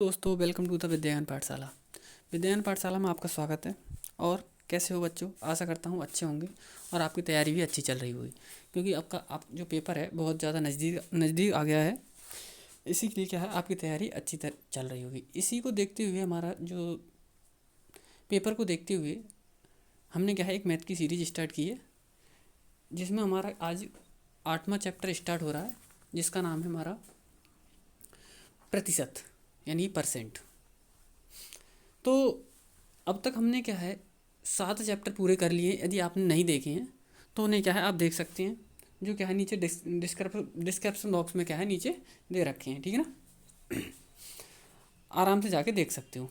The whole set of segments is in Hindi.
दोस्तों, वेलकम टू द विद्यायन पाठशाला। विद्यायन पाठशाला में आपका स्वागत है। और कैसे हो बच्चों? आशा करता हूँ अच्छे होंगे और आपकी तैयारी भी अच्छी चल रही होगी, क्योंकि आपका जो पेपर है बहुत ज़्यादा नज़दीक नज़दीक आ गया है। इसी के लिए क्या है, आपकी तैयारी अच्छी तरह चल रही होगी। इसी को देखते हुए, हमारा जो पेपर को देखते हुए, हमने क्या है एक मैथ की सीरीज स्टार्ट की है, जिसमें हमारा आज 8वां चैप्टर स्टार्ट हो रहा है, जिसका नाम है हमारा प्रतिशत, यानी परसेंट। तो अब तक हमने क्या है 7 चैप्टर पूरे कर लिए। यदि आपने नहीं देखे हैं तो उन्हें क्या है आप देख सकते हैं, जो क्या है नीचे डिस्क्रिप्शन बॉक्स में क्या है नीचे दे रखे हैं, ठीक है ना। आराम से जाके देख सकते हो।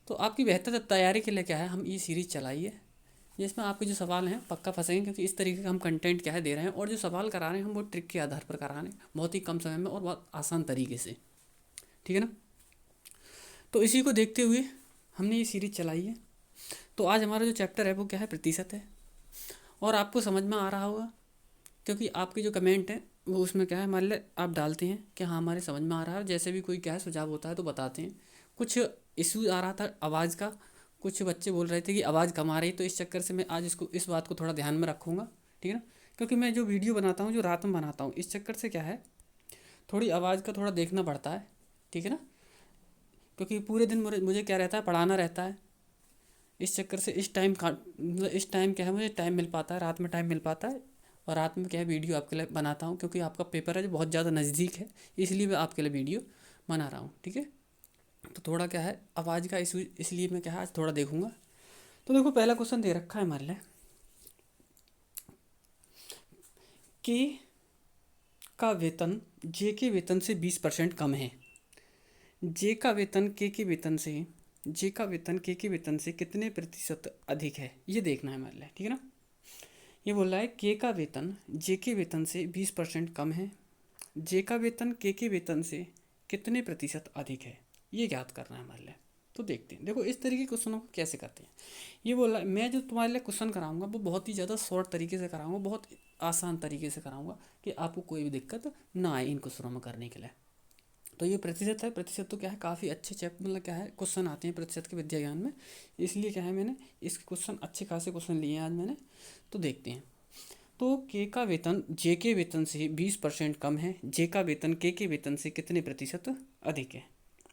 तो आपकी बेहतर तैयारी के लिए क्या है हम ये सीरीज़ चलाई है, जिसमें आपके जो सवाल हैं पक्का फंसेंगे, क्योंकि इस तरीके का हम कंटेंट क्या है दे रहे हैं, और जो सवाल करा रहे हैं हम वो ट्रिक के आधार पर करा रहे हैं, बहुत ही कम समय में और बहुत आसान तरीके से, ठीक है ना। तो इसी को देखते हुए हमने ये सीरीज़ चलाई है। तो आज हमारा जो चैप्टर है वो क्या है, प्रतिशत है। और आपको समझ में आ रहा होगा, क्योंकि आपके जो कमेंट हैं वो उसमें क्या है हमारे लिए आप डालते हैं कि हाँ हमारे समझ में आ रहा है। जैसे भी कोई क्या है सुझाव होता है तो बताते हैं। कुछ इशू आ रहा था आवाज़ का, कुछ बच्चे बोल रहे थे कि आवाज़ कम आ रही, तो इस चक्कर से मैं आज इस बात को थोड़ा ध्यान में रखूँगा, ठीक है ना। क्योंकि मैं जो वीडियो बनाता हूँ, जो रात में बनाता हूँ, इस चक्कर से क्या है थोड़ी आवाज़ का थोड़ा देखना पड़ता है, ठीक है ना। क्योंकि पूरे दिन मुझे क्या रहता है, पढ़ाना रहता है। इस चक्कर से इस टाइम क्या है मुझे टाइम मिल पाता है, रात में टाइम मिल पाता है। और रात में क्या है वीडियो आपके लिए बनाता हूँ, क्योंकि आपका पेपर है जो बहुत ज़्यादा नज़दीक है, इसलिए मैं आपके लिए वीडियो बना रहा हूँ, ठीक है। तो थोड़ा क्या है आवाज़ का इशू, इसलिए मैं क्या है आज थोड़ा देखूँगा। तो देखो पहला क्वेश्चन दे रखा है हमारे लिए कि का वेतन जे के वेतन से 20% कम है। जे का वेतन के वेतन से जे का वेतन के वेतन से कितने प्रतिशत अधिक है, ये देखना है हमारे लिए, ठीक है ना। ये बोल रहा है के का वेतन जे के वेतन से 20% कम है, जे का वेतन के वेतन से कितने प्रतिशत अधिक है, ये ज्ञात करना है हमारे लिए। तो देखते हैं, देखो इस तरीके के क्वेश्चनों को कैसे करते हैं। ये बोल रहा है मैं जो तुम्हारे लिए क्वेश्चन कराऊंगा वो बहुत ही ज़्यादा शॉर्ट तरीके से कराऊंगा, बहुत आसान तरीके से कराऊंगा, कि आपको कोई भी दिक्कत ना आए इन क्वेश्चनों में करने के लिए। तो ये प्रतिशत है, प्रतिशत तो क्या है काफ़ी अच्छे मतलब क्या है क्वेश्चन आते हैं प्रतिशत के विद्या ज्ञान में, इसलिए क्या है मैंने इस क्वेश्चन अच्छे खासे क्वेश्चन लिए हैं आज मैंने। तो देखते हैं। तो के का वेतन जे के वेतन से 20% कम है, जे का वेतन के वेतन से कितने प्रतिशत अधिक है,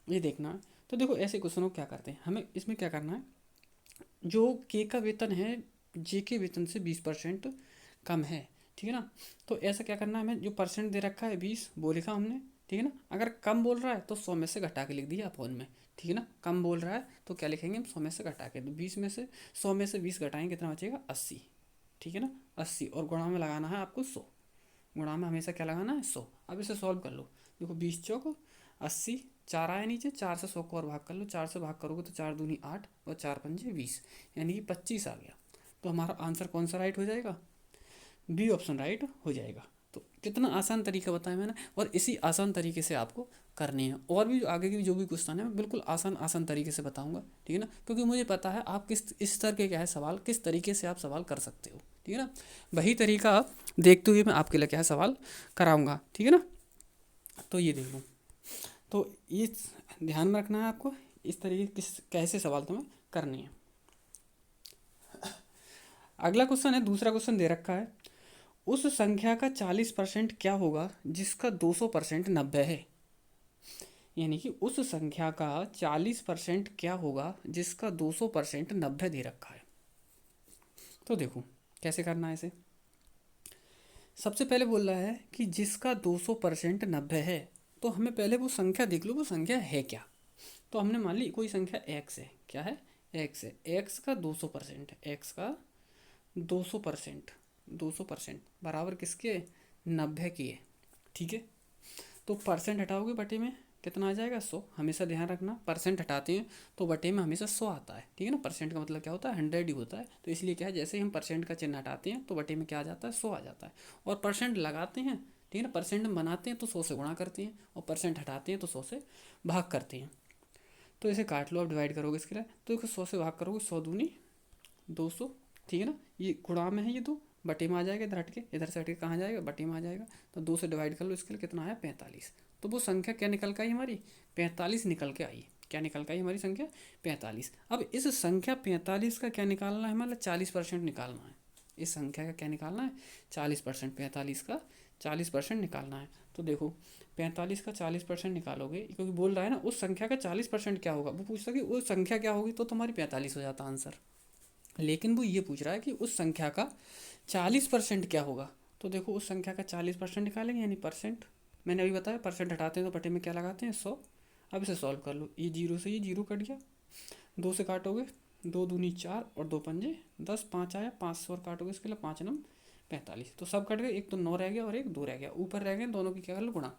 ये देखना है। तो देखो ऐसे क्वेश्चनों को क्या करते हैं, हमें इसमें क्या करना है, जो के का वेतन है जे के वेतन से 20% कम है, ठीक है ना। तो ऐसा क्या करना है, हमें जो परसेंट दे रखा है 20 वो लिखा हमने, ठीक है ना। अगर कम बोल रहा है तो 100 में से घटा के लिख दिया फोन में, ठीक है ना। कम बोल रहा है तो क्या लिखेंगे हम 100 में से घटा के, तो 20 में से 100 में से 20 घटाएंगे कितना बचेगा 80, ठीक है ना। 80 और गुणा में लगाना है आपको 100, गुणा में हमेशा क्या लगाना है 100। अब इसे सॉल्व कर लो, देखो 20 चौक 80, 4 आया नीचे, 4 से 100 को और भाग कर लो, 4 से भाग करोगे तो 4 दूनी 8 और 4 पंजे 20, यानी कि 25 आ गया। तो हमारा आंसर कौन सा राइट हो जाएगा, बी ऑप्शन राइट हो जाएगा। तो कितना आसान तरीका बताया मैंने, और इसी आसान तरीके से आपको करने हैं। और भी आगे की जो भी क्वेश्चन है मैं बिल्कुल आसान आसान तरीके से बताऊंगा, ठीक है ना। क्योंकि मुझे पता है आप किस इस तरह के क्या है सवाल किस तरीके से आप सवाल कर सकते हो, ठीक है ना। वही तरीका देखते हुए मैं आपके लिए क्या है सवाल कराऊंगा, ठीक है ना। तो ये देखो, तो ये ध्यान में रखना है आपको, इस तरीके किस कैसे सवाल तुम्हें करनी है। अगला क्वेश्चन है, दूसरा क्वेश्चन दे रखा है, उस संख्या का 40% क्या होगा जिसका 200% 90 है। यानी कि उस संख्या का 40% क्या होगा जिसका 200% 90 दे रखा है। तो देखो कैसे करना है इसे। सबसे पहले बोल रहा है कि जिसका 200% 90 है, तो हमें पहले वो संख्या देख लो, वो संख्या है क्या। तो हमने मान ली कोई संख्या एक्स है, क्या है एक्स है, एक्स का 200%, एक्स का 200%, 200% बराबर किसके 90 की है, ठीक है। तो परसेंट हटाओगे बटे में कितना आ जाएगा 100, हमेशा ध्यान रखना परसेंट हटाते हैं तो बटे में हमेशा 100 आता है, ठीक है ना। परसेंट का मतलब क्या होता है 100 ही होता है, तो इसलिए क्या है जैसे ही हम परसेंट का चिन्ह हटाते हैं तो बटे में क्या आ जाता है 100 आ जाता है। और परसेंट लगाते हैं, ठीक है ना, परसेंट बनाते हैं तो 100 से गुणा करते हैं, और परसेंट हटाते हैं तो 100 से भाग करते हैं। तो इसे काट लो, अब डिवाइड करोगे इसके लिए, तो देखो 100 से भाग करोगे 100 दूनी 200, ठीक है ना। ये गुणा में है ये दो, बटे में आ जाएगा, इधर हट के इधर से हट के कहाँ जाएगा बटे में आ जाएगा। तो 2 से डिवाइड कर लो, इसके लिए कितना आया 45। तो वो संख्या क्या निकल के आई हमारी, 45 निकल के आई। क्या निकल के आई हमारी संख्या, 45। अब इस संख्या 45 का क्या निकालना है, मतलब 40% निकालना है। इस संख्या का क्या निकालना है, 40%। 45 का 40% निकालना है। तो देखो 45 का 40% निकालोगे, क्योंकि बोल रहा है ना उस संख्या का 40% क्या होगा, वो पूछता कि उस संख्या क्या होगी, तो तुम्हारी 45 हो जाता आंसर। लेकिन वो ये पूछ रहा है कि उस संख्या का 40% क्या होगा। तो देखो उस संख्या का 40% निकालेंगे, यानी परसेंट। मैंने अभी बताया परसेंट हटाते हैं तो बटे में क्या लगाते हैं, 100। अब इसे सॉल्व कर लो, ये जीरो से ये जीरो कट गया, दो से काटोगे, दो दूनी चार और दो पंजे 10, पाँच आया, 5 और काटोगे इसके लिए, 5 नम 45। तो सब कट गए, एक तो 9 रह गया और एक 2 रह गया, ऊपर रह गए, दोनों की क्या कर लो गुणा।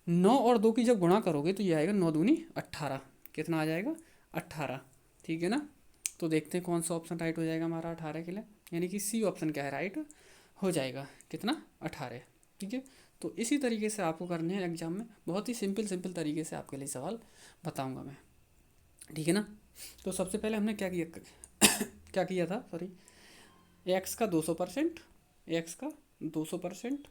9 और 2 की जब गुणा करोगे तो ये आएगा 9 दूनी 18। कितना आ जाएगा, 18। ठीक है ना। तो देखते हैं कौन सा ऑप्शन राइट हो जाएगा हमारा 18 के लिए, यानी कि सी ऑप्शन क्या है राइट हो जाएगा, कितना, 18। ठीक है। तो इसी तरीके से आपको करने हैं एग्जाम में, बहुत ही सिंपल सिंपल तरीके से आपके लिए सवाल बताऊंगा मैं। ठीक है ना। तो सबसे पहले हमने क्या किया क्या किया था, सॉरी, एक्स का 200%, एक्स का 200%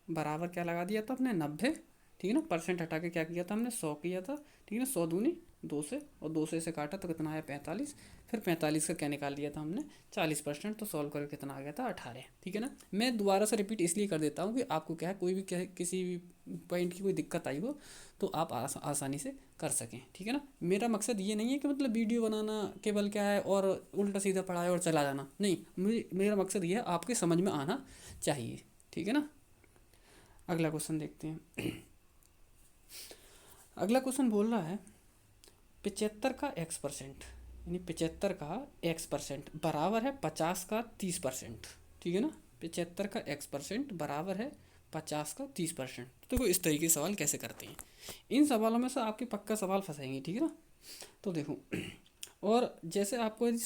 बराबर क्या लगा दिया था हमने, 90। ठीक है ना, परसेंट हटा के क्या किया था हमने, 100 किया था। ठीक है ना, 100 दूनी 2 से, और 2 से इसे काटा तो कितना आया, 45। फिर 45 का क्या निकाल लिया था हमने, 40%। तो सॉल्व करके कितना आ गया था, 18। ठीक है ना। मैं दोबारा से रिपीट इसलिए कर देता हूँ कि आपको क्या है, कोई भी किसी भी पॉइंट की कोई दिक्कत आई हो तो आप आसानी से कर सकें। ठीक है ना। मेरा मकसद ये नहीं है कि मतलब वीडियो बनाना केवल क्या है और उल्टा सीधा पढ़ाए और चला जाना, नहीं, मेरा मकसद ये है आपके समझ में आना चाहिए। ठीक है ना। अगला क्वेश्चन देखते हैं। अगला क्वेश्चन बोल रहा है 75 का x%, यानी 75 का x% बराबर है 50 का 30%। ठीक है ना। 75 का x% बराबर है 50 का 30%। तो देखो इस तरीके के सवाल कैसे करते हैं, इन सवालों में से आपके पक्का सवाल फंसेंगे। ठीक है ना। तो देखो और जैसे आपको यदि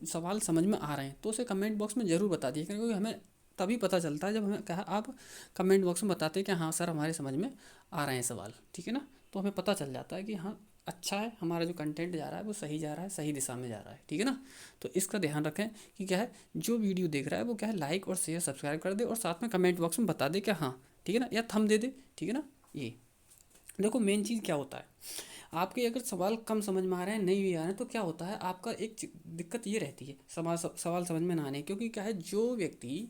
सवाल समझ में आ रहे हैं तो उसे कमेंट बॉक्स में ज़रूर बता दिए, क्योंकि हमें तभी पता चलता है जब हमें कहा आप कमेंट बॉक्स में बताते हैं कि हाँ सर हमारे समझ में आ रहे हैं सवाल। ठीक है ना। तो हमें पता चल जाता है कि हाँ अच्छा है, हमारा जो कंटेंट जा रहा है वो सही जा रहा है, सही दिशा में जा रहा है। ठीक है ना। तो इसका ध्यान रखें कि क्या है, जो वीडियो देख रहा है वो क्या है, लाइक और शेयर सब्सक्राइब कर दे और साथ में कमेंट बॉक्स में बता दे कि हाँ ठीक है ना, या थंब दे दे। ठीक है ना। ये देखो मेन चीज़ क्या होता है, आपके अगर सवाल कम समझ में आ रहे हैं, नहीं भी आ रहे हैं, तो क्या होता है आपका एक दिक्कत ये रहती है सवाल समझ में ना आने, क्योंकि क्या है, जो व्यक्ति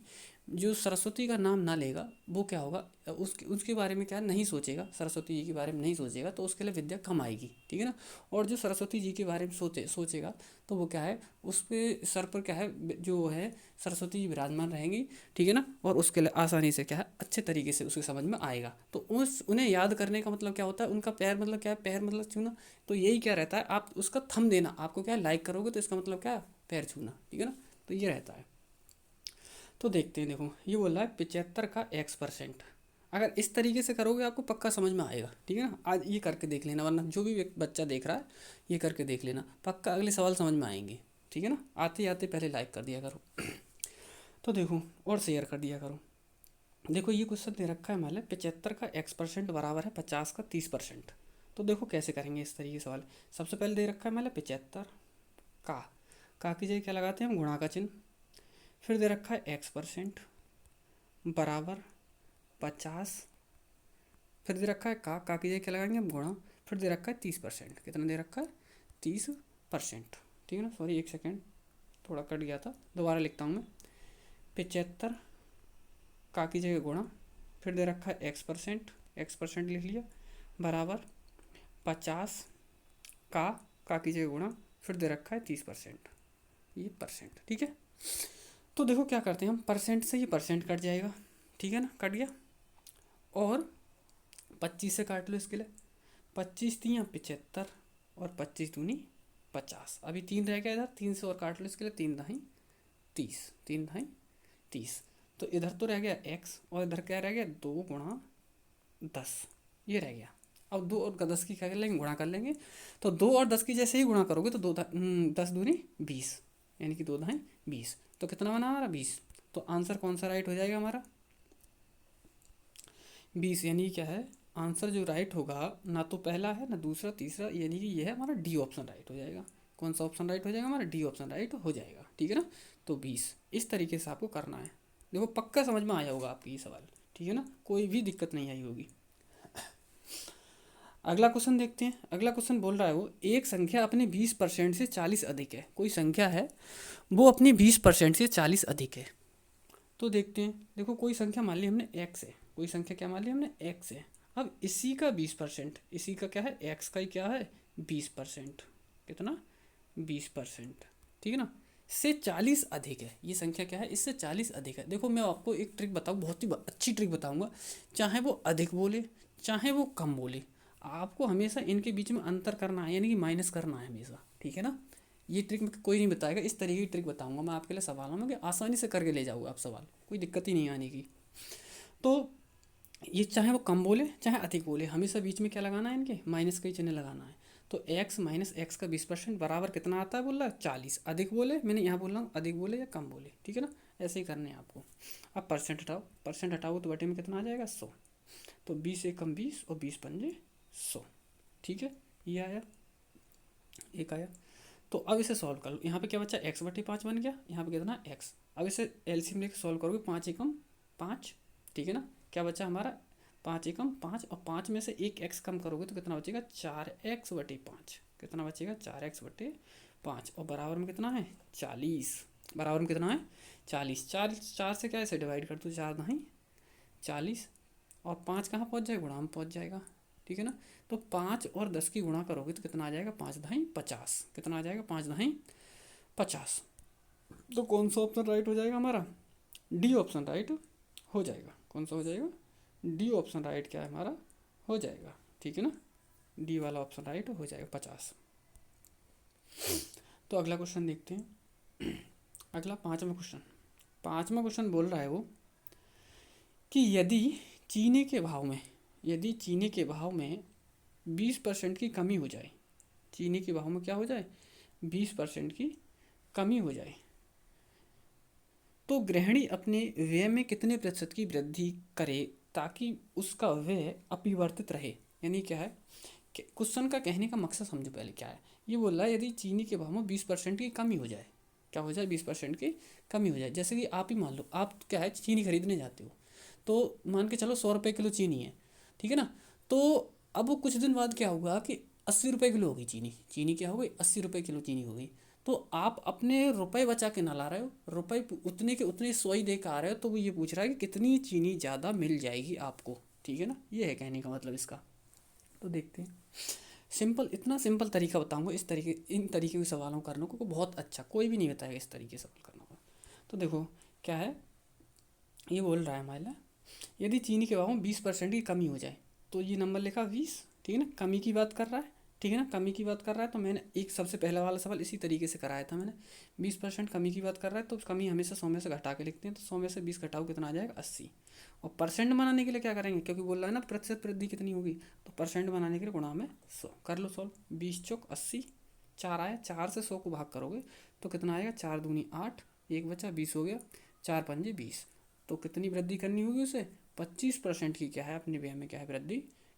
जो सरस्वती का नाम ना लेगा वो क्या होगा, उसके उसके बारे में क्या नहीं सोचेगा, सरस्वती जी के बारे में नहीं सोचेगा, तो उसके लिए विद्या कम आएगी। ठीक है ना। और जो सरस्वती जी के बारे में सोचेगा तो वो क्या है, उस पे सर पर क्या है, जो है सरस्वती जी विराजमान रहेंगी। ठीक है ना। और उसके लिए आसानी से क्या है, अच्छे तरीके से उसके समझ में आएगा। तो उस उन्हें याद करने का मतलब क्या होता है, उनका पैर मतलब क्या है, पैर मतलब छूना। तो यही क्या रहता है, आप उसका थंब देना, आपको क्या है, लाइक करोगे तो इसका मतलब क्या है, पैर छूना। ठीक है ना। तो ये रहता है। तो देखते हैं, देखो ये बोल रहा है 75 का x%। अगर इस तरीके से करोगे आपको पक्का समझ में आएगा। ठीक है ना। आज ये करके देख लेना, वरना जो भी बच्चा देख रहा है ये करके देख लेना, पक्का अगले सवाल समझ में आएंगे। ठीक है ना। आते आते पहले लाइक कर दिया करो तो देखो और शेयर कर दिया करो। देखो ये क्वेश्चन दे रखा है मान लें 75 का x% बराबर है 50 का 30%। तो देखो कैसे करेंगे इस तरीके के सवाल। सबसे पहले दे रखा है मान लें 75 का की जगह क्या लगाते हैं हम, गुणा का चिन्ह। फिर दे रखा है x% बराबर 50। फिर दे रखा है का की जगह क्या लगाएंगे हम, गुणा। फिर दे रखा है 30%, कितना दे रखा है, 30%। ठीक है ना। सॉरी एक सेकेंड, थोड़ा कट गया था, दोबारा लिखता हूँ मैं। 75 का की जगह गुणा, फिर दे रखा है x% लिख लिया, बराबर 50 का की जगह गुणा, फिर दे रखा है 30%, ये परसेंट। ठीक है। तो देखो क्या करते हैं हम, परसेंट से ये परसेंट कट जाएगा। ठीक है ना, कट गया। और 25 से काट लो इसके लिए, 25 तियाँ 75 और 25 दूनी 50। अभी 3 रह गया इधर, 3 से और काट लो इसके लिए, 3 दहाई 30, 3 दहाई 30। तो इधर तो रह गया x और इधर क्या रह गया, 2 गुणा 10, ये रह गया। अब 2 और 10 की क्या कर लेंगे, गुणा कर लेंगे। तो 2 और 10 की जैसे ही गुणा करोगे तो 10 दूनी 20, यानी कि 2 दहाई 20। तो कितना बना हमारा, 20। तो आंसर कौन सा राइट हो जाएगा हमारा, 20। यानी क्या है, आंसर जो राइट होगा ना तो पहला है ना दूसरा तीसरा, यानी कि ये है हमारा डी ऑप्शन राइट हो जाएगा। कौन सा ऑप्शन राइट हो जाएगा, हमारा डी ऑप्शन राइट हो जाएगा। ठीक है ना। तो 20 इस तरीके से आपको करना है। देखो पक्का समझ में आया होगा आपकी ये सवाल। ठीक है ना, कोई भी दिक्कत नहीं आई होगी। अगला क्वेश्चन देखते हैं। अगला क्वेश्चन बोल रहा है वो, एक संख्या अपने 20% से 40 अधिक है। कोई संख्या है वो अपनी 20% से 40 अधिक है। तो देखते हैं। देखो कोई संख्या मान ली हमने एक्स है, कोई संख्या क्या मान ली हमने एक्स है। अब इसी का 20%, इसी का क्या है, एक्स का ही क्या है 20%, कितना 20%, ठीक है ना, से 40 अधिक है। ये संख्या क्या है, इससे 40 अधिक है। देखो मैं आपको एक ट्रिक बताऊँ, बहुत ही अच्छी ट्रिक बताऊंगा। चाहे वो अधिक बोले चाहे वो कम बोले, आपको हमेशा इनके बीच में अंतर करना है, यानी कि माइनस करना है हमेशा, ठीक है ना। ये ट्रिक कोई नहीं बताएगा, इस तरीके की ट्रिक बताऊंगा मैं आपके लिए सवालों में कि आसानी से करके ले जाओगे आप सवाल, कोई दिक्कत ही नहीं आने की। तो ये चाहे वो कम बोले चाहे अधिक बोले, हमेशा बीच में क्या लगाना है, इनके माइनस का ही चिन्ह लगाना है। तो x माइनस एक्स का 20% बराबर कितना आता है, बोल रहा है 40। अधिक बोले, मैंने यहाँ बोल रहा हूँ अधिक बोले या कम बोले, ठीक है ना, ऐसे ही करने हैं आपको। अब परसेंट हटाओ, परसेंट हटाओ तो बटे में कितना आ जाएगा 100। तो 20 एकम 20 और 20 पंजे 100, ठीक है, ये आया, एक आया। तो अब इसे सॉल्व कर लो। यहाँ पे क्या बचा, एक्स बटे 5 बन गया, यहाँ पे कितना एक्स। अब इसे एलसीएम लेके सॉल्व करोगे, 5 एकम 5, ठीक है ना, क्या बचा हमारा 5 एकम 5, और 5 में से एक एक्स कम करोगे तो कितना बचेगा 4x बटे 5, कितना बचेगा 4x बटे 5, और बराबर में कितना है 40, बराबर में कितना है 40। चार चार से क्या ऐसे डिवाइड कर दो, 4 नहीं 40, और 5 कहाँ पहुँच जाएगा, गुणा में पहुँच जाएगा, ठीक है ना। तो 5 और 10 की गुणा करोगे तो कितना आ जाएगा, 5 दहाई 50, कितना आ जाएगा 5 दहाई 50। तो कौन सा ऑप्शन राइट हो जाएगा हमारा, डी ऑप्शन राइट हो जाएगा। कौन सा हो जाएगा, डी ऑप्शन राइट क्या है हमारा हो जाएगा, ठीक है ना, डी वाला ऑप्शन राइट हो जाएगा 50। तो अगला क्वेश्चन देखते हैं। अगला पाँचवा क्वेश्चन, पाँचवा क्वेश्चन बोल रहा है वो कि यदि चीनी के भाव में, यदि चीनी के भाव में 20% की कमी हो जाए, चीनी के भाव में क्या हो जाए 20% की कमी हो जाए, तो गृहिणी अपने व्यय में कितने प्रतिशत की वृद्धि करे ताकि उसका व्यय अपरिवर्तित रहे। यानी क्या है कि क्वेश्चन का कहने का मकसद समझो पहले क्या है। ये बोल रहा है यदि चीनी के भाव में 20% की कमी हो जाए, क्या हो जाए 20% की कमी हो जाए। जैसे कि आप ही मान लो, आप क्या है चीनी खरीदने जाते हो, तो मान के चलो 100 रुपये किलो चीनी है, ठीक है ना। तो अब वो कुछ दिन बाद क्या होगा कि 80 रुपये किलो होगी चीनी, चीनी क्या हो गई 80 रुपये किलो चीनी हो गई। तो आप अपने रुपए बचा के ना ला रहे हो, रुपए उतने के उतने सोई दे के आ रहे हो, तो वो ये पूछ रहा है कि कितनी चीनी ज़्यादा मिल जाएगी आपको, ठीक है ना, ये है कहने का मतलब इसका। तो देखते हैं, सिंपल, इतना सिंपल तरीका बताऊंगा इस तरीके, इन तरीके के सवालों करने को बहुत अच्छा, कोई भी नहीं बताएगा इस तरीके से सवाल करने को। तो देखो क्या है, ये बोल रहा है हमारे, यदि चीनी के भाव में 20% की कमी हो जाए, तो ये नंबर लिखा 20, ठीक है ना, कमी की बात कर रहा है, ठीक है ना, कमी की बात कर रहा है। तो मैंने एक सबसे पहला वाला सवाल इसी तरीके से कराया था मैंने, 20% कमी की बात कर रहा है, तो कमी हमेशा 100 में से घटा के लिखते हैं। तो 100 में से 20 घटाओ कितना आ जाएगा 80, और परसेंट बनाने के लिए क्या करेंगे, क्योंकि बोल रहा है ना प्रतिशत वृद्धि कितनी होगी, तो परसेंट बनाने के लिए गुणा में 100 कर लो सॉल्व। 20 चौक 80, 4 आया, 4 से 100 को भाग करोगे तो कितना आएगा, 4 दूनी 8, एक बचा 20 हो गया, 4 पंजे 20। तो कितनी वृद्धि करनी होगी उसे, 25% की क्या है अपने व्यय में क्या है वृद्धि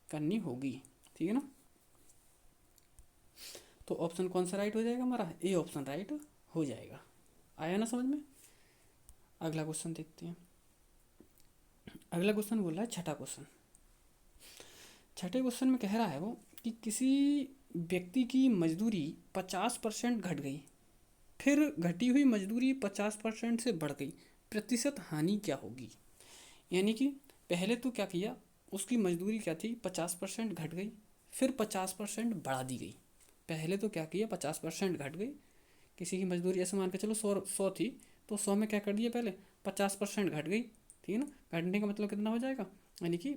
करनी होगी, ठीक है ना। तो ऑप्शन कौन सा राइट हो जाएगा हमारा, ए ऑप्शन राइट हो जाएगा। आया ना समझ में। अगला क्वेश्चन देखते हैं। अगला क्वेश्चन बोल रहा है छठा क्वेश्चन, छठे क्वेश्चन में कह रहा है वो कि किसी व्यक्ति की मजदूरी 50% घट गई, फिर घटी हुई मजदूरी 50% से बढ़ गई, प्रतिशत हानि क्या होगी। यानी कि पहले तो क्या किया, उसकी मजदूरी क्या थी 50% घट गई, फिर 50% बढ़ा दी गई। पहले तो क्या किया 50% घट गई, किसी की मजदूरी ऐसे मान के चलो 100 थी, तो 100 में क्या कर दिया पहले 50% घट गई, ठीक है ना। घटने का मतलब कितना हो जाएगा, यानी कि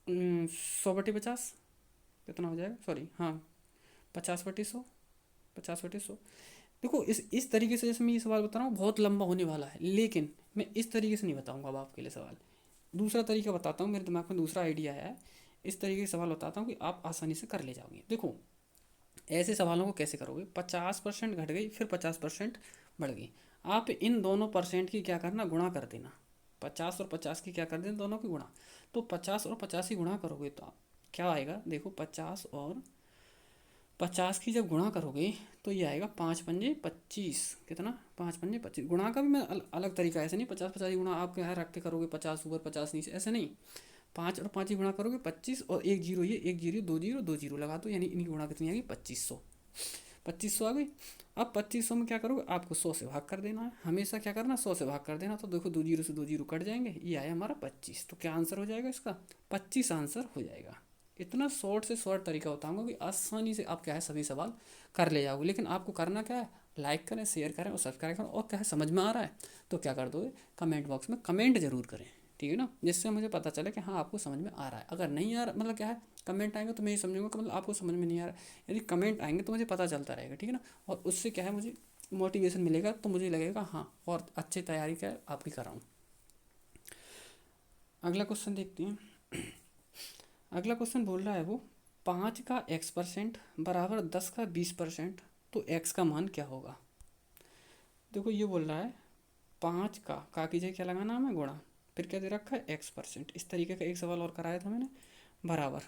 100/50 कितना हो जाएगा, सॉरी हाँ 50/100, 50/100। देखो इस तरीके से जैसे मैं ये सवाल बता रहा हूँ बहुत लंबा होने वाला है, लेकिन मैं इस तरीके से नहीं बताऊँगा अब आपके लिए सवाल। दूसरा तरीका बताता हूँ, मेरे दिमाग में दूसरा आइडिया आया है, इस तरीके के सवाल बताता हूँ कि आप आसानी से कर ले जाओगे। देखो ऐसे सवालों को कैसे करोगे, 50% घट गई फिर 50% बढ़ गई, आप इन दोनों परसेंट की क्या करना गुणा कर देना, 50 और 50 की क्या कर देना दोनों की गुणा। तो 50 और 50 की गुणा करोगे तो क्या आएगा, देखो 50 और 50 की जब गुणा करोगे तो ये आएगा 5 पंजे 25, कितना 5 पंजे 25। गुणा का भी मैं अलग तरीका, ऐसे नहीं 50 50 गुणा आप क्या रख के करोगे 50 ऊपर 50 नीचे, ऐसे नहीं। 5 और 5 ही गुणा करोगे 25, और एक जीरो ये, एक जीरो, दो जीरो, दो जीरो लगा दो, यानी इनकी गुणा कितनी आएगी 2500। 2500 आ गई। अब 2500 में क्या करोगे, आपको 100 से भाग कर देना है, हमेशा क्या करना, 100 से भाग कर देना। तो देखो दो जीरो से दो जीरो कट जाएंगे, ये आया हमारा 25। तो क्या आंसर हो जाएगा इसका, 25 आंसर हो जाएगा। इतना शॉर्ट से शॉर्ट तरीका बताऊंगा कि आसानी से आप क्या है सभी सवाल कर ले जाओगे। लेकिन आपको करना क्या है, लाइक करें, शेयर करें और सब्सक्राइब करें, और क्या है समझ में आ रहा है तो क्या कर दोगे, कमेंट बॉक्स में कमेंट जरूर करें, ठीक है ना, जिससे मुझे पता चले कि हाँ आपको समझ में आ रहा है। अगर नहीं आ रहा, मतलब क्या है, कमेंट आएंगे तो मैं ये समझूंगा कि मतलब आपको समझ में नहीं आ रहा है। यदि कमेंट आएंगे तो मुझे पता चलता रहेगा, ठीक है ना, और उससे क्या है मुझे मोटिवेशन मिलेगा, तो मुझे लगेगा हाँ और अच्छी तैयारी क्या है आपकी कर रहा हूँ। अगला क्वेश्चन देखते हैं। अगला क्वेश्चन बोल रहा है वो, 5 का x% बराबर 10 का 20%, तो x का मान क्या होगा। देखो ये बोल रहा है 5 का कीजिए क्या लगाना हमें, गुणा, फिर क्या दे रखा है x%। इस तरीके का एक सवाल और कराया था मैंने, बराबर,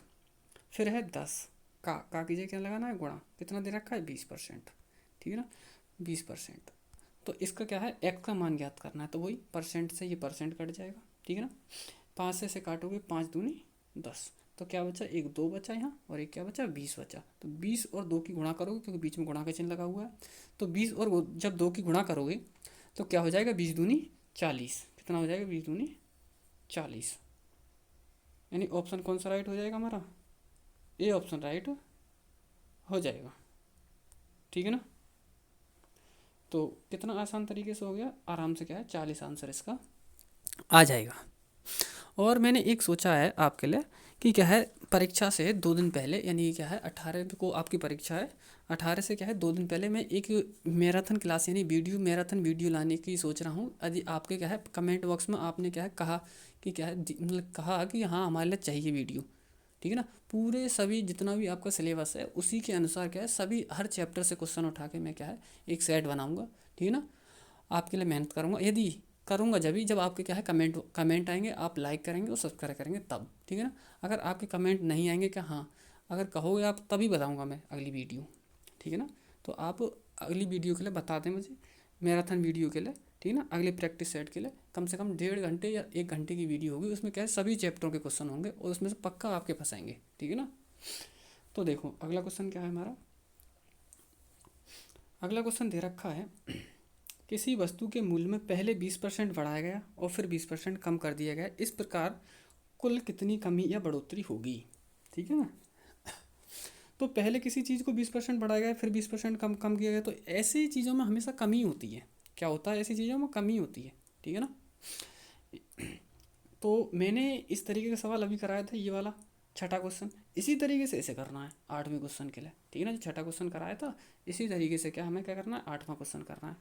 फिर है 10 का कीजिए क्या लगाना है, गुणा, कितना दे रखा है 20%, ठीक है ना, 20%। तो इसका क्या है, x का मान ज्ञात करना है, तो वही परसेंट से ये परसेंट कट जाएगा, ठीक है ना, 5 से काटोगे 5 दूनी 10, तो क्या बचा, एक दो बचा यहाँ और एक क्या बचा 20 बचा। तो 20 और 2 की गुणा करोगे, क्योंकि बीच में गुणा का चिन्ह लगा हुआ है, तो 20 और जब 2 की गुणा करोगे तो क्या हो जाएगा, 20 दूनी 40, कितना हो जाएगा 20 दूनी 40, यानी ऑप्शन कौन सा राइट हो जाएगा हमारा, ए ऑप्शन राइट हो जाएगा, ठीक है ना। तो कितना आसान तरीके से हो गया, आराम से क्या है 40 आंसर इसका आ जाएगा। और मैंने एक सोचा है आपके लिए कि क्या है, परीक्षा से 2 दिन पहले, यानी क्या है 18 को आपकी परीक्षा है, 18 से क्या है 2 दिन पहले मैं एक मैराथन क्लास यानी वीडियो मैराथन वीडियो लाने की सोच रहा हूँ। यदि आपके क्या है कमेंट बॉक्स में आपने क्या है कहा कि क्या है मतलब कहा कि हाँ हमारे लिए चाहिए वीडियो, ठीक है ना, पूरे सभी जितना भी आपका सिलेबस है उसी के अनुसार क्या है सभी हर चैप्टर से क्वेश्चन उठा के मैं क्या है एक सेट बनाऊंगा, ठीक है ना, आपके लिए मेहनत करूंगा। यदि करूंगा जब आपके क्या है कमेंट आएंगे, आप लाइक करेंगे और सब्सक्राइब करेंगे तब, ठीक है ना। अगर आपके कमेंट नहीं आएंगे क्या, हाँ अगर कहोगे आप तभी बताऊंगा मैं अगली वीडियो, ठीक है ना। तो आप अगली वीडियो के लिए बता दें मुझे, मैराथन वीडियो के लिए, ठीक है ना, अगले प्रैक्टिस सेट के लिए कम से कम 1.5 घंटे या 1 घंटे की वीडियो होगी, उसमें क्या है सभी चैप्टरों के क्वेश्चन होंगे और उसमें से पक्का आपके फंसाएंगे, ठीक है ना। तो देखो अगला क्वेश्चन क्या है हमारा, अगला क्वेश्चन दे रखा है, किसी वस्तु के मूल्य में पहले 20% बढ़ाया गया और फिर 20% कम कर दिया गया, इस प्रकार कुल कितनी कमी या बढ़ोतरी होगी, ठीक है ना। तो पहले किसी चीज़ को 20% बढ़ाया गया फिर 20% कम कम किया गया, तो ऐसी चीज़ों में हमेशा कमी होती है, क्या होता है ऐसी चीज़ों में कमी होती है, ठीक है ना। तो मैंने इस तरीके का सवाल अभी कराया था ये वाला छठा क्वेश्चन, इसी तरीके से इसे करना है 8वें क्वेश्चन के लिए, ठीक है ना, जो छठा क्वेश्चन कराया था इसी तरीके से क्या हमें क्या करना है 8वां क्वेश्चन करना है।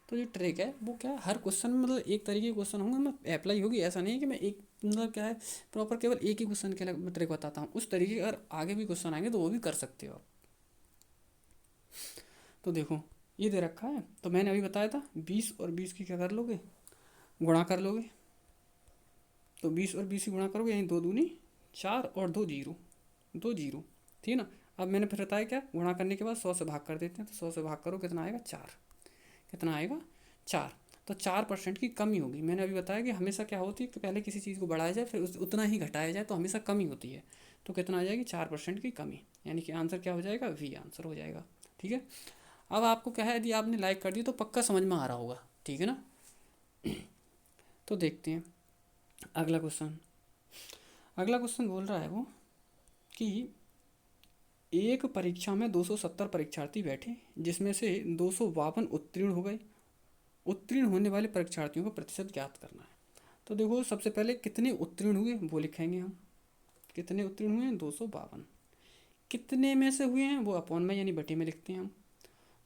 तो जो ट्रिक है वो क्या है, हर क्वेश्चन में मतलब एक तरीके के क्वेश्चन होंगे मैं अप्लाई होगी, ऐसा नहीं है कि मैं एक मतलब क्या है प्रॉपर केवल एक ही क्वेश्चन के लिए मैं ट्रिक बताता हूँ, उस तरीके अगर आगे भी क्वेश्चन आएंगे तो वो भी कर सकते हो आप। तो देखो ये दे रखा है, तो मैंने अभी बताया था 20 और 20 की क्या कर लोगे, गुणा कर लोगे, तो 20 और 20 की गुणा करोगे, यहीं दो दूनी 4 और दो जीरो, दो जीरो, ठीक है ना। अब मैंने फिर बताया क्या, गुणा करने के बाद 100 से भाग कर देते हैं, तो 100 से भाग करो कितना आएगा 4, कितना आएगा 4। तो 4% की कमी होगी। मैंने अभी बताया कि हमेशा क्या होती है कि पहले किसी चीज़ को बढ़ाया जाए फिर उतना ही घटाया जाए तो हमेशा कमी होती है। तो कितना आ जाएगी 4% की कमी, यानी कि आंसर क्या हो जाएगा, वी आंसर हो जाएगा, ठीक है। अब आपको क्या है, यदि आपने लाइक कर दिया तो पक्का समझ में आ रहा होगा, ठीक है ना। तो देखते हैं अगला क्वेश्चन। अगला क्वेश्चन बोल रहा है वो कि एक परीक्षा में 270 परीक्षार्थी बैठे, जिसमें से 252 उत्तीर्ण हो गए, उत्तीर्ण होने वाले परीक्षार्थियों का प्रतिशत ज्ञात करना है। तो देखो सबसे पहले कितने उत्तीर्ण हुए वो लिखेंगे हम, कितने उत्तीर्ण हुए हैं 252, कितने में से हुए हैं वो अपॉन में यानी बटे में लिखते हैं हम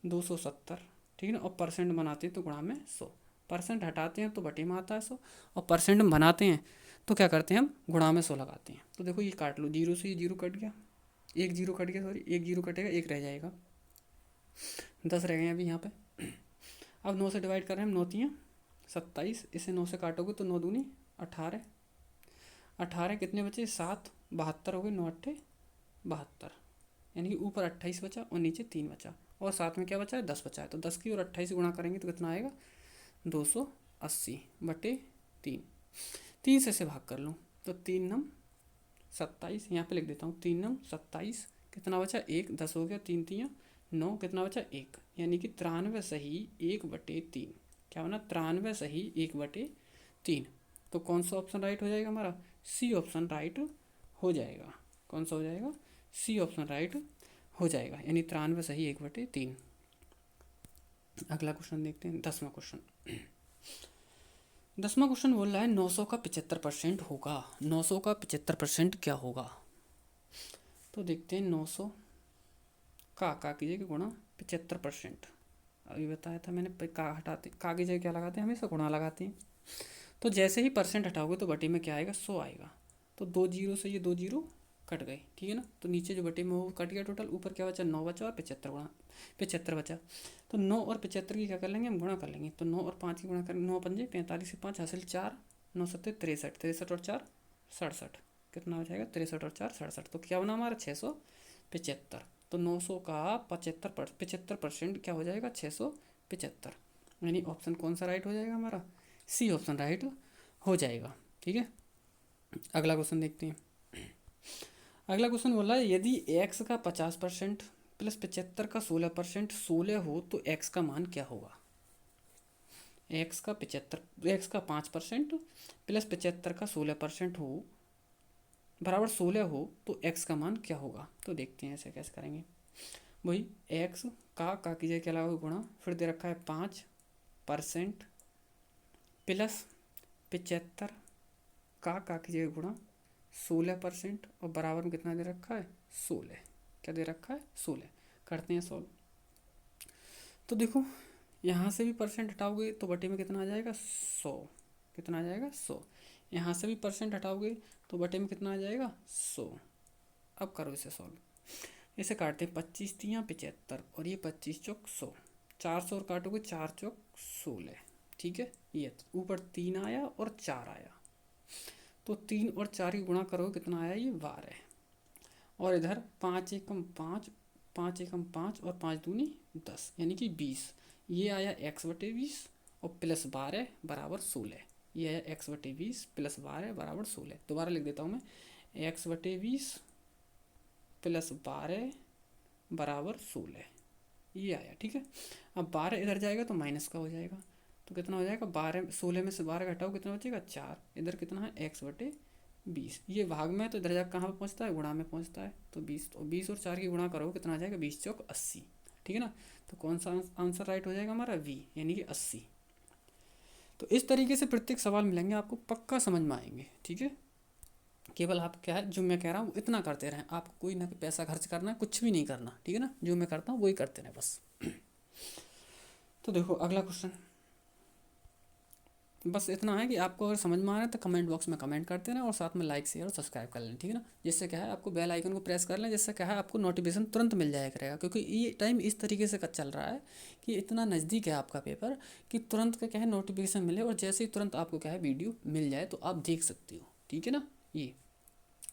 270, ठीक है ना, और परसेंट बनाते हैं तो गुणा में 100, परसेंट हटाते हैं तो बटे में आता है 100, और परसेंट बनाते हैं तो क्या करते हैं हम गुणा में 100 लगाते हैं। तो देखो ये काट लो, जीरो से ये जीरो कट गया, एक जीरो कट गया, सॉरी एक जीरो कटेगा, एक रह जाएगा, 10 रह गए अभी यहाँ पे। अब 9 से डिवाइड कर रहे हैं हम, 9×3 = 27, इसे 9 से काटोगे तो 9×2 = 18, 18 कितने बचे 7, 72 हो गए, 9×8 = 72, यानी कि ऊपर 28 बचा और नीचे 3 बचा, और साथ में क्या बचा है 10 बचा है, तो 10 की और 28 गुणा करेंगे तो कितना आएगा 280/3, 3 से भाग कर लो तो 3×9 27, यहाँ पे लिख देता हूँ 3 9 27, कितना बचा 1, 10 हो गया, 3 3 9, कितना बचा 1, यानी कि 93 सही 1/3। क्या बना 93 सही 1/3। तो कौन सा ऑप्शन राइट हो जाएगा हमारा, सी ऑप्शन राइट हो जाएगा। कौन सा हो जाएगा, सी ऑप्शन राइट हो जाएगा, यानी 93 सही 1/3। अगला क्वेश्चन देखते हैं, 10वां क्वेश्चन। 10वां क्वेश्चन बोल रहा है 900 का 75% होगा। 900 का 75% क्या होगा। तो देखते हैं 900 का कीजिए कि गुणा 75%। अभी बताया था मैंने, का हटाते का की जगह क्या लगाते हैं, हमेशा गुणा लगाते हैं। तो जैसे ही परसेंट हटाओगे तो बटे में क्या आएगा, 100 आएगा। तो 2 जीरो से ये 2 जीरो कट गए, ठीक है ना। तो नीचे जो बटे में वो कट गया टोटल, ऊपर क्या बचा 9 बचा और 75 बचा। तो 9 और 75 की क्या कर लेंगे हम, गुणा कर लेंगे। तो 9 और 5 की गुणा करेंगे, 9 पंजे 45 से 5 हासिल 4, 9 सत्ते 63, 63 और 4 67, कितना हो जाएगा 63 और 4 67। तो क्या बना हमारा 675। तो 900 का 75% क्या हो जाएगा 675, यानी ऑप्शन कौन सा राइट हो जाएगा हमारा, सी ऑप्शन राइट हो जाएगा। ठीक है, अगला क्वेश्चन देखते हैं। अगला क्वेश्चन बोला है यदि x का 50% प्लस 75 का 16% 16 हो तो x का मान क्या होगा। x का 5% प्लस 75 का 16% हो बराबर 16 हो तो x का मान क्या होगा। तो देखते हैं ऐसे कैसे करेंगे। वही x का कीजिए क्या लगा गुणा, फिर दे रखा है 5% प्लस 75 का कीजिए गुणा 16% और बराबर में कितना दे रखा है 16। क्या दे रखा है 16। करते हैं सॉल्व। तो देखो यहाँ से भी परसेंट हटाओगे तो बटे में कितना आ जाएगा 100, कितना आ जाएगा 100। यहाँ से भी परसेंट हटाओगे तो बटे में कितना आ जाएगा 100। अब करो इसे सॉल्व। इसे काटते हैं 25 तियाँ 75 और ये 25 चौक 100, 400 और काटोगे 4 चौक 16। ठीक है, ये ऊपर 3 आया और 4 आया, तो 3 और 4 की गुणा करो कितना आया ये 12। और इधर 5 एकम 5, 5 एकम 5 और 5 दूनी 10, यानी कि 20। ये आया x/20 और प्लस 12 बराबर 16। ये आया x/20 प्लस 12 बराबर 16। दोबारा लिख देता हूँ मैं, x/20 प्लस 12 बराबर 16, ये आया। ठीक है, अब 12 इधर जाएगा तो माइनस का हो जाएगा, तो कितना हो जाएगा 12, 16 में से 12 घटाओ कितना बचेगा 4। इधर कितना है x/20, ये भाग में तो इधर जाकर कहाँ पे पहुँचता है, गुणा में पहुँचता है। तो 20, तो 20 और 4 की गुणा करो कितना आ जाएगा 20 चौक 80। ठीक है ना, तो कौन सा आंसर राइट हो जाएगा हमारा वी, यानी कि 80। तो इस तरीके से प्रत्येक सवाल मिलेंगे आपको, पक्का समझ में आएंगे। ठीक है, केवल आप क्या है जो मैं कह रहा हूँ इतना करते रहें, आपको कोई ना पैसा खर्च करना है, कुछ भी नहीं करना। ठीक है ना, जो मैं करता हूँ वही करते रहें बस। तो देखो अगला क्वेश्चन, बस इतना है कि आपको अगर समझ में आ रहा है तो कमेंट बॉक्स में कमेंट करते रहें और साथ में लाइक शेयर और सब्सक्राइब कर लें। ठीक है ना, जिससे क्या है आपको बेल आइकन को प्रेस कर लें, जिससे क्या है आपको नोटिफिकेशन तुरंत मिल जाया करेगा। क्योंकि ये टाइम इस तरीके से चल रहा है कि इतना नज़दीक है आपका पेपर कि तुरंत का क्या है नोटिफिकेशन मिले और जैसे ही तुरंत आपको क्या है वीडियो मिल जाए तो आप देख सकते हो। ठीक है ना, ये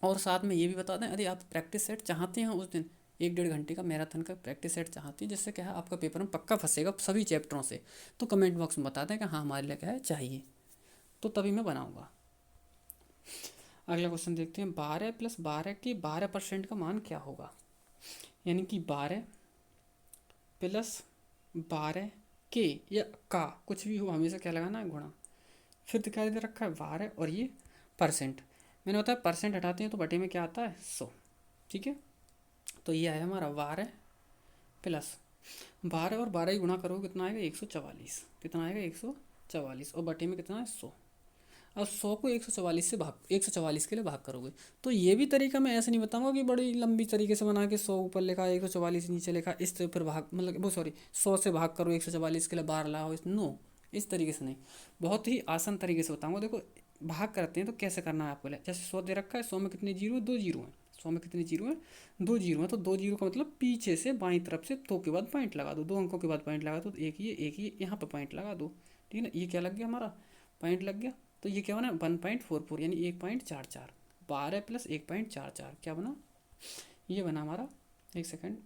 और साथ में ये भी बता दें यदि आप प्रैक्टिस सेट चाहते हैं उस दिन 1-1.5 घंटे का मैराथन का प्रैक्टिस सेट चाहती है, जिससे क्या है आपका पेपर में पक्का फंसेगा सभी चैप्टरों से, तो कमेंट बॉक्स में बता दें कि हाँ हमारे लिए क्या है चाहिए, तो तभी मैं बनाऊंगा। अगला क्वेश्चन देखते हैं, 12 प्लस 12 के 12% का मान क्या होगा। यानी कि 12 प्लस 12 के या का कुछ भी हो हमेशा क्या लगाना है गुणा, फिर दिखाई दे रखा है 12 और ये परसेंट। मैंने बताया परसेंट हटाते हैं तो बटे में क्या आता है 100। ठीक है, तो ये आया हमारा 12 प्लस 12 और 12 ही गुणा करो कितना आएगा 144, कितना आएगा 144 और बटे में कितना है 100। अब 100 को 144 से भाग 144 के लिए भाग करोगे, तो ये भी तरीका मैं ऐसे नहीं बताऊंगा कि बड़ी लंबी तरीके से बना के 100 ऊपर लिखा 144 नीचे लिखा इस तरह फिर भाग, मतलब वो सॉरी 100 से भाग करो 144 के लिए 12 लाओ, नो इस तरीके से नहीं, बहुत ही आसान तरीके से बताऊंगा। देखो भाग करते हैं तो कैसे करना है आपको, जैसे 100 दे रखा है, 100 में कितने जीरो, 2 जीरो हैं। 100 में कितने जीरो हैं, 2 जीरो हैं। तो 2 जीरो का मतलब पीछे से बाईं तरफ से 2 के बाद पॉइंट लगा दो, 2 अंकों के बाद पॉइंट लगा दो, तो एक ये यहाँ पर पॉइंट लगा दो। ठीक है ना, ये क्या लग गया हमारा पॉइंट लग गया। तो ये क्या बना 1.44 यानी 1.44, 12 प्लस 1.44 क्या बना, ये बना हमारा, एक सेकेंड,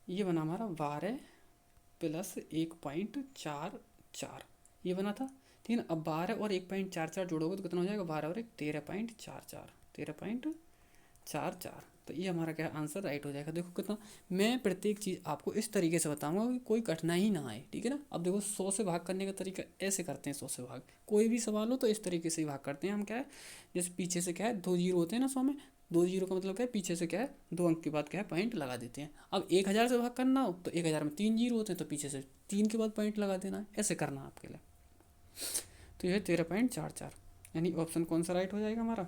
ये बना हमारा 12 प्लस 1.44 ये बना था। ठीक है ना। अब 12 और 1.44 जोड़ोगे तो कितना हो जाएगा, 12 और 1 13.44, 13.44। तो ये हमारा क्या आंसर राइट हो जाएगा। देखो कितना, मैं प्रत्येक चीज़ आपको इस तरीके से बताऊंगा कि कोई कठिनाई ना आए, ठीक है ना। अब देखो 100 से भाग करने का तरीका ऐसे करते हैं, 100 से भाग कोई भी सवाल हो तो इस तरीके से ही भाग करते हैं हम। क्या है, जैसे पीछे से क्या है 2 जीरो होते हैं ना 100 में, 2 जीरो का मतलब क्या है, पीछे से क्या है 2 अंक के बाद क्या है पॉइंट लगा देते हैं। अब 1000 से भाग करना हो तो 1000 में 3 जीरो होते हैं, तो पीछे से 3 के बाद पॉइंट लगा देना है, ऐसे करना आपके लिए। तो ये 13.44, यानी ऑप्शन कौन सा राइट हो जाएगा हमारा,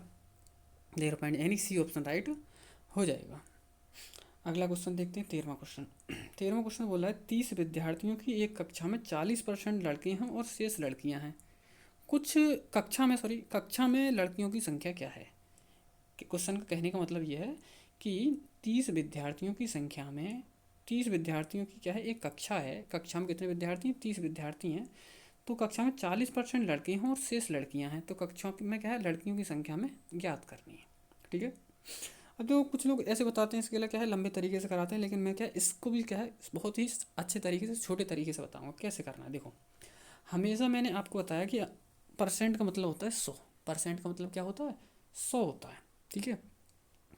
13 यानी सी ऑप्शन राइट हो जाएगा। अगला क्वेश्चन देखते हैं, 13वां क्वेश्चन। 13वां क्वेश्चन बोला है 30 विद्यार्थियों की एक कक्षा में 40% लड़के हैं और शेष लड़कियां हैं। कुछ कक्षा में लड़कियों की संख्या क्या है। क्वेश्चन का कहने का मतलब ये है कि 30 विद्यार्थियों की संख्या में, 30 विद्यार्थियों की क्या है, एक कक्षा है, कक्षा में कितने विद्यार्थी हैं, 30 विद्यार्थी हैं। तो कक्षा में 40% लड़के हैं और शेष लड़कियां हैं, तो कक्षा में क्या है लड़कियों की संख्या में ज्ञात करनी है, ठीक है। अब जो कुछ लोग ऐसे बताते हैं इसके लिए क्या है लंबे तरीके से कराते हैं, लेकिन मैं क्या है इसको भी क्या है बहुत ही अच्छे तरीके से छोटे तरीके से बताऊंगा कैसे करना है। देखो हमेशा मैंने आपको बताया कि परसेंट का मतलब होता है 100, परसेंट का मतलब क्या होता है 100 होता है, ठीक है।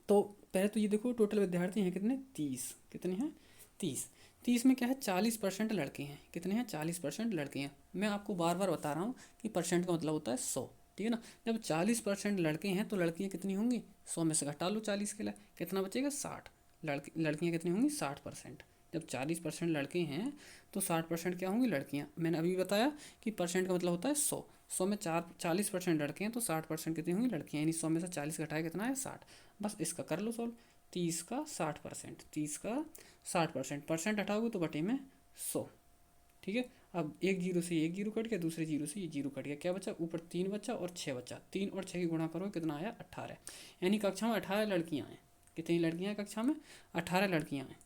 तो पहले तो ये देखो टोटल विद्यार्थी हैं कितने, 30, कितने हैं 30, 30 में क्या है 40% लड़के हैं, कितने हैं 40% लड़के हैं। मैं आपको बार बार बता रहा हूँ कि परसेंट का मतलब होता है 100, ठीक है ना। जब 40% लड़के हैं तो लड़कियाँ कितनी होंगी, 100 में से घटा लो 40 के लिए, कितना बचेगा 60। लड़कियाँ कितनी होंगी 60%। जब 40% लड़के हैं तो 60% क्या होंगी लड़कियाँ। मैंने अभी बताया कि परसेंट का मतलब होता है 100, 100 में 40% लड़के हैं तो 60% कितनी होंगी लड़कियाँ, यानी 100 में से 40 घटाए कितना है 60। बस इसका कर लो सॉल्व, 30 का 60%, 30 का 60%, परसेंट हटाओगे तो बटे में 100, ठीक है। अब एक जीरो से एक जीरो कट गया, दूसरे जीरो से ये जीरो कट गया, क्या बचा ऊपर 3 बचा और 6 बचा, 3 और 6 की गुणा करो कितना आया 18, यानी कक्षा में 18 लड़कियाँ हैं। कितनी लड़कियाँ हैं कक्षा में, 18 लड़कियाँ हैं।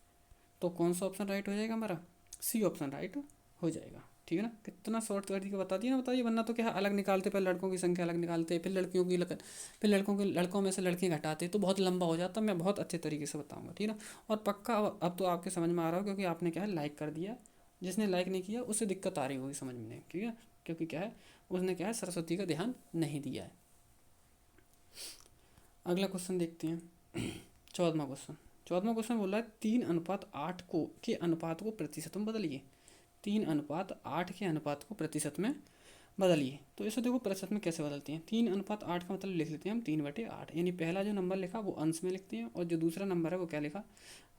तो कौन सा ऑप्शन राइट हो जाएगा हमारा, सी ऑप्शन राइट हो जाएगा, ठीक है ना। कितना शॉर्ट तरीके बता दिया ना, बताइए, वरना तो क्या अलग निकालते, पहले लड़कों की संख्या अलग निकालते, फिर लड़कियों की फिर लड़कों में से लड़कियाँ घटाते, तो बहुत लंबा हो जाता। मैं बहुत अच्छे तरीके से बताऊंगा, ठीक है ना। और पक्का अब तो आपके समझ में आ रहा हो, क्योंकि आपने क्या है लाइक कर दिया, जिसने लाइक नहीं किया उससे दिक्कत आ रही होगी समझ में, ठीक है, क्योंकि क्या है उसने क्या है सरस्वती का ध्यान नहीं दिया है। अगला क्वेश्चन देखते हैं, 14वां क्वेश्चन। 14वां क्वेश्चन बोल रहा है 3:8 को के अनुपात को प्रतिशत में बदलिए, 3:8 के अनुपात को प्रतिशत में बदलिए। तो इसे देखो प्रतिशत में कैसे बदलते हैं, 3:8 का मतलब लिख लेते हैं हम 3/8, यानी पहला जो नंबर लिखा वो अंश में लिखते हैं और जो दूसरा नंबर है वो क्या लिखा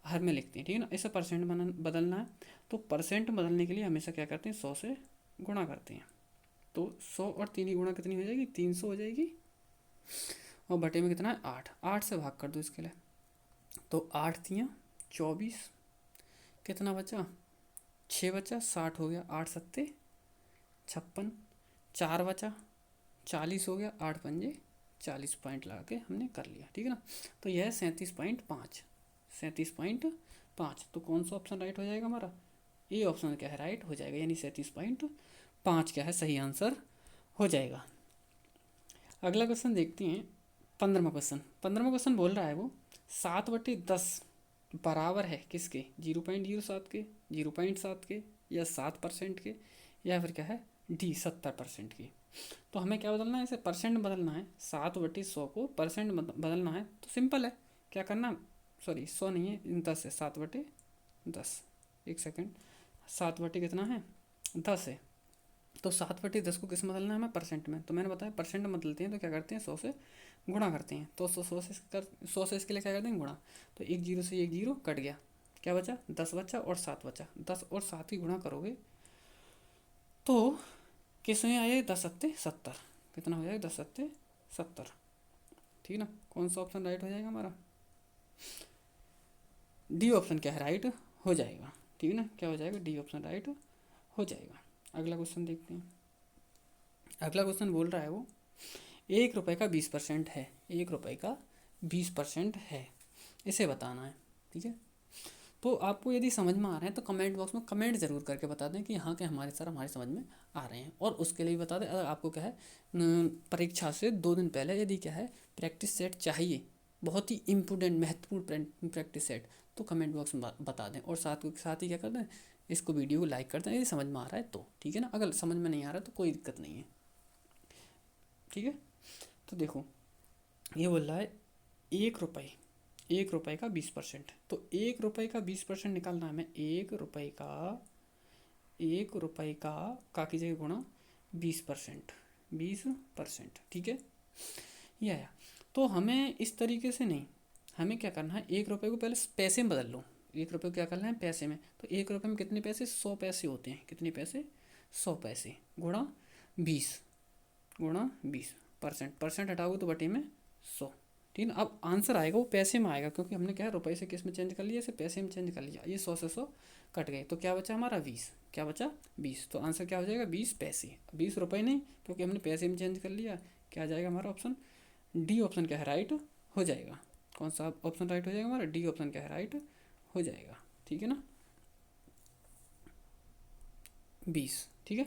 हर में लिखते हैं, ठीक है ना। इसे परसेंट बदलना है, तो परसेंट बदलने के लिए हमेशा क्या करते हैं 100 से गुणा करते हैं। तो 100 और 3 की गुणा कितनी हो जाएगी, 300 हो जाएगी, और बटे में कितना है 8, 8 से भाग कर दो इसके लिए। तो 8×3 = 24, कितना बचा 6 बचा, 60 हो गया, 8×7 = 56, 4 बचा, 40 हो गया, 8×5 = 40 पॉइंट लगा के हमने कर लिया, ठीक है ना। तो यह है 37.5, 37.5। तो कौन सा ऑप्शन राइट हो जाएगा हमारा, ए ऑप्शन क्या है राइट हो जाएगा, यानी 37.5 क्या है सही आंसर हो जाएगा। अगला क्वेश्चन देखते हैं, 15वां क्वेश्चन। 15वां क्वेश्चन बोल रहा है वो 7/10 बराबर है किसके, 0.07 के, 0.7 के, या 7% के, या फिर क्या है डी 70% की। तो हमें क्या बदलना है, इसे परसेंट बदलना है, 7/100 को परसेंट बदलना है। तो सिंपल है, क्या करना, सॉरी 100 नहीं है 10 है, 7/10, एक सेकेंड, 7/ कितना है 10 है। तो 7/10 को किस में बदलना है हमें, परसेंट में। तो मैंने बताया परसेंट में बदलते हैं तो क्या करते हैं 100 से गुणा करते हैं। तो 100 से इसके लिए क्या करते हैं गुणा, तो एक जीरो से एक जीरो कट गया, क्या बचा 10 बचा और 7 बचा, 10 और 7 की गुणा करोगे तो किस में आएगा 10×7 = 70, कितना हो जाएगा 10×7 = 70, ठीक है ना। कौन सा ऑप्शन राइट हो जाएगा हमारा, डी ऑप्शन क्या है राइट हो जाएगा, ठीक है ना। क्या हो जाएगा, डी ऑप्शन राइट हो जाएगा। अगला क्वेश्चन देखते हैं। अगला क्वेश्चन बोल रहा है वो 1 रुपये का 20% है, 1 रुपये का 20% है, इसे बताना है, ठीक है। तो आपको यदि समझ में आ रहा है तो कमेंट बॉक्स में कमेंट ज़रूर करके बता दें कि हाँ कि हमारे सर हमारे समझ में आ रहे हैं। और उसके लिए भी बता दें अगर आपको क्या है परीक्षा से 2 दिन पहले यदि क्या है प्रैक्टिस सेट चाहिए, बहुत ही इम्पोर्टेंट महत्वपूर्ण प्रैक्टिस सेट, तो कमेंट बॉक्स में बता दें। और साथ ही क्या कर दें, इसको वीडियो को लाइक कर दें यदि समझ में आ रहा है तो, ठीक है ना। अगर समझ में नहीं आ रहा तो कोई दिक्कत नहीं है। ठीक है। तो देखो ये बोल रहा है 1 रुपये, 1 रुपये का 20%, तो 1 रुपये का 20% निकालना है हमें। 1 रुपये का का कीजिएगा गुणा 20%, 20%, ठीक है। ये आया। तो हमें इस तरीके से नहीं, हमें क्या करना है, 1 रुपये को पहले पैसे में बदल लो। 1 रुपये को क्या करना है, पैसे में। तो 1 रुपये में कितने पैसे, 100 पैसे होते हैं। कितने पैसे, 100 पैसे, गुणा 20, गुणा 20%, परसेंट हटाओगे तो बटे में 100। ठीक है ना। अब आंसर आएगा वो पैसे में आएगा, क्योंकि हमने क्या है, रुपये से किस में चेंज कर लिया, इसे पैसे में चेंज कर लिया। ये 100 से 100 कट गए, तो क्या बचा हमारा 20। क्या बचा, 20। तो आंसर क्या हो जाएगा, 20 पैसे। 20 रुपये नहीं, क्योंकि हमने पैसे में चेंज कर लिया। क्या आ जाएगा हमारा ऑप्शन डी ऑप्शन क्या है, राइट हो जाएगा। कौन सा ऑप्शन राइट हो जाएगा हमारा, डी ऑप्शन क्या है, राइट हो जाएगा। ठीक है ना, 20। ठीक है।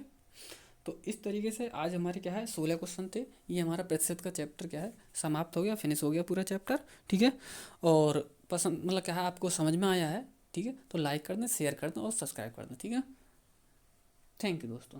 तो इस तरीके से आज हमारे क्या है, 16 क्वेश्चन थे। ये हमारा प्रतिशत का चैप्टर क्या है, समाप्त हो गया, फिनिश हो गया पूरा चैप्टर। ठीक है। और पसंद मतलब क्या है, आपको समझ में आया है। ठीक है, तो लाइक कर दें, शेयर कर दें और सब्सक्राइब कर दें। ठीक है, थैंक यू दोस्तों।